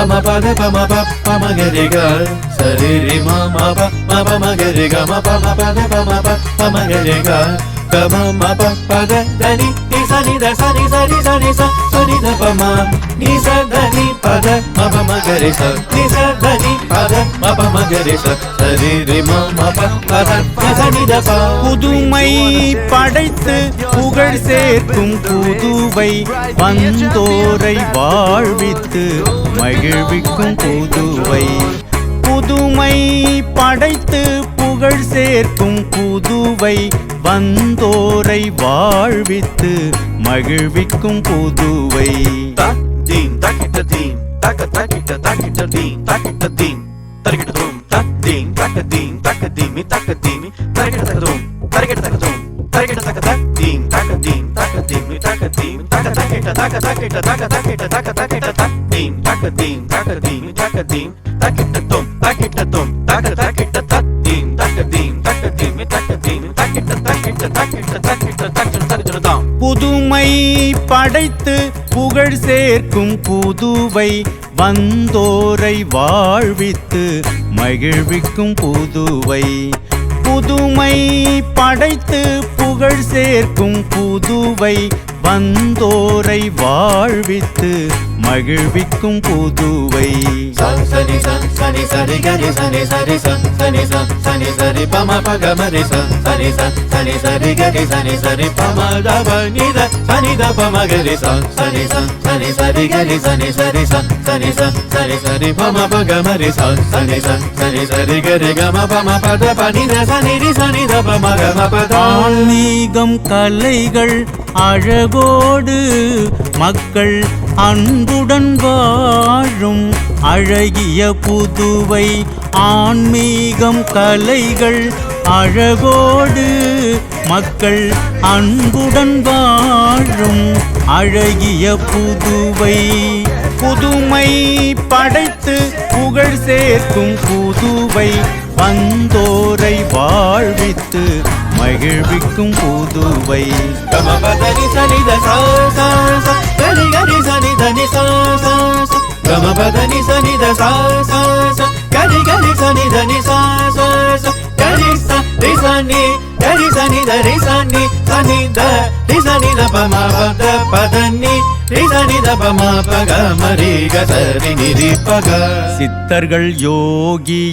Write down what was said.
pama pada pama pa pama gare ga sari ri ma ma pa ma gare ga ma pama pada pama pa pama gare ga pama ma pa pada dani ni sa ni da sa ni sa ni sa ni sa sa ni da pama ni sa dani pada ma pama gare sa ni sa dani pada ma pama gare sa sari ri ma ma pa pada ni sa ni da pa. புதுமை படைத்து புகழ் சேர்க்கும் புதுவை வந்தோரை வாழ்வித்து மகிழ்விக்கும் புதுவை. புதுமை படைத்து புகழ் சேர்க்கும் Puduvai வந்தோரை வாழ்வித்து மகிழ்விக்கும் Puduvai. Theme தக்கிட்ட theme தக்க தக்கிட்ட தக்கிட்ட தீம் தக்கிட்ட தீம் தரக்கிட்ட தூம் தீம் தக்க தீம் தக்க தீமி தக்க தீமி தரக்கிட்ட தக்க தூம் தரக்கிட்ட தக்க தூம் தரக்கிட்ட தக்க தீம் தக்க தீம் தக்க தீமி தக்க தீம் தக்க தக்கிட்ட தக்க தக்கிட்ட தக்க தக்கிட்ட தக்க தக்கிட்ட தீம் தக்க தீம் தக்க தீமி தக்க தீம் தக்கிட்ட தூம் தக்கிட்ட தூம் தக்க தக்கிட்ட தீம் தக்க தீம் தக்க தீமி தக்க தீமி தக்கிட்ட தக்கிட்ட தக்கிட்ட தக்கிட்ட தக்கிட்ட தக்கிட்ட தாம். புதுமை படைத்து புகழ் சேர்க்கும் புதுவை வந்தோரை வாழ்வித்து மகிழ்விக்கும் புதுவை. புதுமை படைத்து புகழ் சேர்க்கும் புதுவை வந்தோரை வாழ்வித்து மகிழ்விக்கும் புதுவை. சனி சனி சரி கரி சனி சரி சனி சனி சரி பம பக மரி சனி சனி சரி கரி சனி சரி பம தப நித சனி த பம கரி சனி சனி சரி கரி சனி சரி சனி சனி சரி பம பக மரி சனி சனி சரி கரி கம பம பத பனி த சனி ரி சனி த பம கம பத. ஆன்மீகம் கலைகள் அழகோடு மக்கள் அன்புடன் வாழும் அழகிய புதுவை. ஆன்மீகம் கலைகள் அழகோடு மக்கள் அன்புடன் வாழும் அழகிய புதுவை. புதுமை படைத்து புகழ் சேர்க்கும் புதுவை வந்தோரை வாழ்வித்து மகிழ்விக்கும் புதுவை. கமபதனி சனி த சா சா சா கரி கரி சனி தனி சா சா சா கமபதனி சனி த சா சா சா கரி கரி சனி தனி சா சா சா கரி சா ரி சனி கரி சனி த ரி சனி சனி த ரி சனி த பம பத பதனி ரி சனி த பம பக மரி க சரி நிரி பக. சித்தர்கள் யோகி